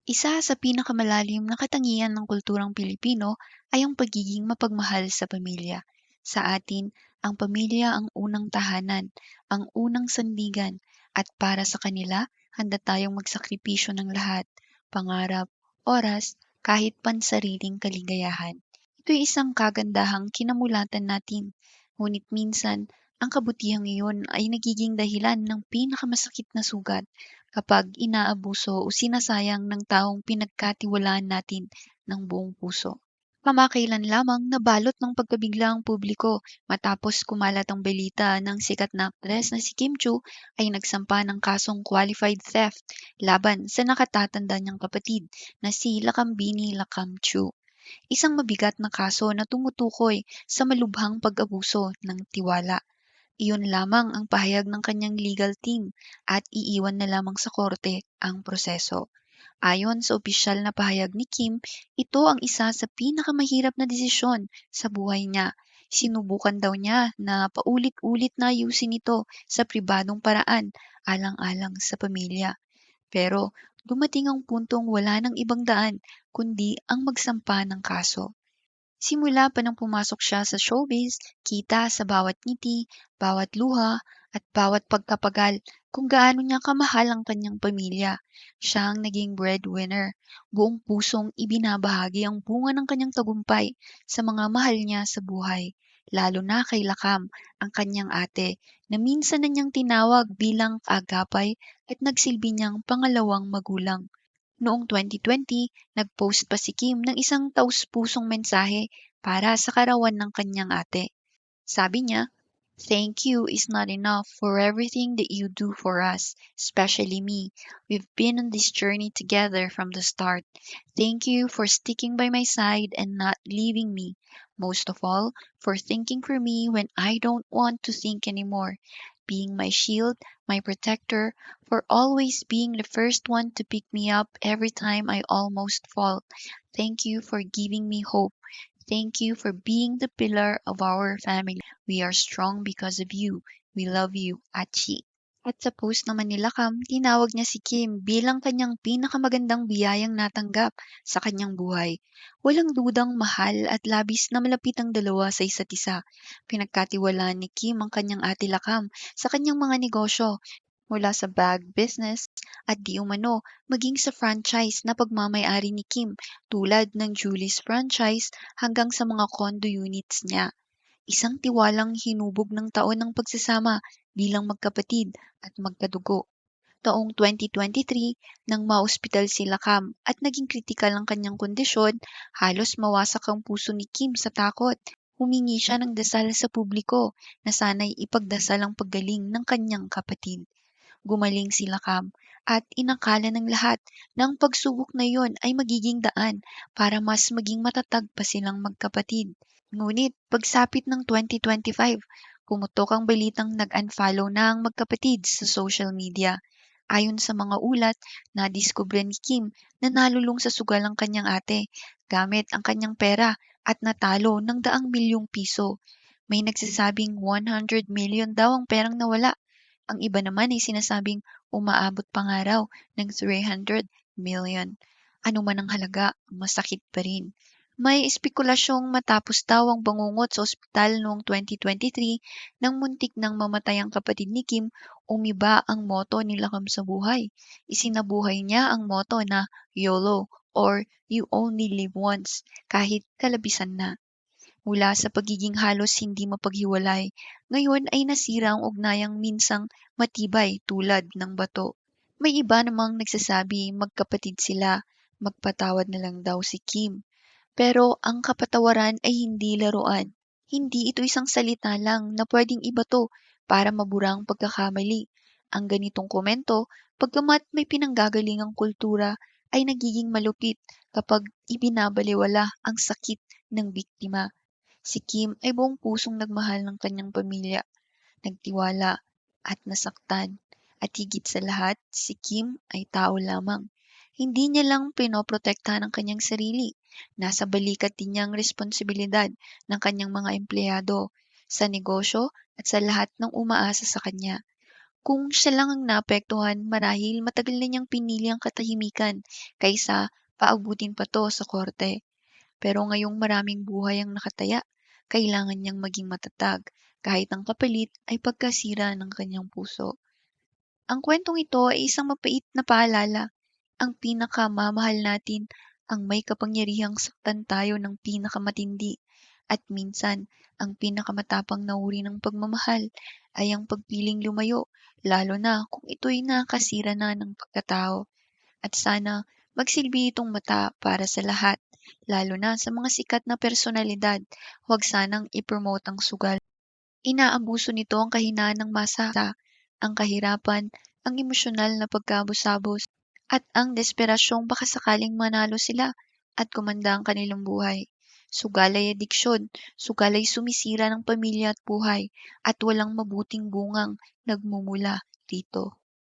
Isa sa pinakamalalim na katangian ng kulturang Pilipino ay ang pagiging mapagmahal sa pamilya. Sa atin, ang pamilya ang unang tahanan, ang unang sandigan, at para sa kanila, handa tayong magsakripisyo ng lahat, pangarap, oras, kahit pansariling kaligayahan. Ito'y isang kagandahang kinamulatan natin, ngunit minsan, ang kabutihang iyon ay nagiging dahilan ng pinakamasakit na sugat kapag inaabuso o sinasayang ng taong pinagkatiwalaan natin ng buong puso. Kamakailan lamang nabalot ng pagkabigla ang publiko matapos kumalat ang balita ng sikat na aktres na si Kim Chu ay nagsampa ng kasong qualified theft laban sa nakatatanda niyang kapatid na si Lakambini Lakam Chu. Isang mabigat na kaso na tumutukoy sa malubhang pag-abuso ng tiwala. Iyon lamang ang pahayag ng kanyang legal team at iiwan na lamang sa korte ang proseso. Ayon sa opisyal na pahayag ni Kim, ito ang isa sa pinakamahirap na desisyon sa buhay niya. Sinubukan daw niya na paulit-ulit na ayusin ito sa pribadong paraan alang-alang sa pamilya. Pero dumating ang puntong wala nang ibang daan kundi ang magsampa ng kaso. Simula pa nang pumasok siya sa showbiz, kita sa bawat ngiti, bawat luha, at bawat pagkapagal kung gaano niya kamahal ang kanyang pamilya. Siya ang naging breadwinner, buong pusong ibinabahagi ang bunga ng kanyang tagumpay sa mga mahal niya sa buhay, lalo na kay Lakam, ang kanyang ate, na minsan na niyang tinawag bilang agapay at nagsilbi niyang pangalawang magulang. Noong 2020, nag-post pa si Kim ng isang taus-pusong mensahe para sa karawan ng kanyang ate. Sabi niya, "Thank you is not enough for everything that you do for us, especially me. We've been on this journey together from the start. Thank you for sticking by my side and not leaving me. Most of all, for thinking for me when I don't want to think anymore. Being my shield, my protector, for always being the first one to pick me up every time I almost fall. Thank you for giving me hope. Thank you for being the pillar of our family. We are strong because of you. We love you, Achi." At sa post naman ni Lakam, tinawag niya si Kim bilang kanyang pinakamagandang biyayang natanggap sa kanyang buhay. Walang dudang mahal at labis na malapit ang dalawa sa isa't isa. Pinagkatiwalaan ni Kim ang kanyang ate Lakam sa kanyang mga negosyo, mula sa bag business at di umano maging sa franchise na pagmamayari ni Kim tulad ng Julie's franchise hanggang sa mga condo units niya. Isang tiwalang hinubog ng taon ng pagsasama bilang magkapatid at magkadugo. Taong 2023, nang maospital si Lakam at naging kritikal ang kanyang kondisyon, halos mawasak ang puso ni Kim sa takot. Humingi siya ng dasal sa publiko na sana'y ipagdasal ang paggaling ng kanyang kapatid. Gumaling si Lakam at inakala ng lahat na ang pagsubok na iyon ay magiging daan para mas maging matatag pa silang magkapatid. Ngunit pagsapit ng 2025, pumutok ang balitang nag-unfollow na ang magkapatid sa social media. Ayon sa mga ulat, nadiskubre ni Kim na nalulung sa sugal ang kanyang ate gamit ang kanyang pera at natalo ng daang milyong piso. May nagsasabing 100 million daw ang perang nawala. Ang iba naman ay sinasabing umaabot pa nga raw ng 300 million. Ano man ang halaga, masakit pa rin. May espekulasyong matapos daw ang bangungot sa ospital noong 2023 nang muntik nang mamatay ang kapatid ni Kim, umiba ang moto ni Lakam sa buhay. Isinabuhay niya ang moto na YOLO or You Only Live Once kahit kalabisan na. Mula sa pagiging halos hindi mapaghiwalay, ngayon ay nasira ang ugnayang minsang matibay tulad ng bato. May iba namang nagsasabi magkapatid sila, magpatawad na lang daw si Kim. Pero ang kapatawaran ay hindi laruan. Hindi ito isang salita lang na pwedeng ibato para mabura ang pagkakamali. Ang ganitong komento, pagkamat may pinanggagalingang kultura, ay nagiging malupit kapag ibinabaliwala ang sakit ng biktima. Si Kim ay buong pusong nagmahal ng kanyang pamilya, nagtiwala at nasaktan. At higit sa lahat, si Kim ay tao lamang. Hindi niya lang pinoprotektahan ang kanyang sarili. Nasa balikat din niya ang responsibilidad ng kanyang mga empleyado, sa negosyo at sa lahat ng umaasa sa kanya. Kung siya lang ang naapektuhan, marahil matagal na niyang pinili ang katahimikan kaysa paabutin pa 'to sa korte. Pero ngayong maraming buhay ang nakataya, kailangan niyang maging matatag kahit ang kapalit ay pagkasira ng kanyang puso. Ang kwentong ito ay isang mapait na paalala. Ang pinakamamahal natin ang may kapangyarihang saktan tayo ng pinakamatindi. At minsan, ang pinakamatapang na uri ng pagmamahal ay ang pagpiling lumayo, lalo na kung ito'y nakasira na ng pagkatao. At sana magsilbi itong mata para sa lahat, lalo na sa mga sikat na personalidad. Huwag sanang ipromote ang sugal. Inaabuso nito ang kahinaan ng masa, ang kahirapan, ang emosyonal na pagkabusabos, at ang desperasyong baka sakaling manalo sila at kumanda ang kanilang buhay. Sugal ay adiksyon, sugal ay sumisira ng pamilya at buhay, at walang mabuting bungang nagmumula dito.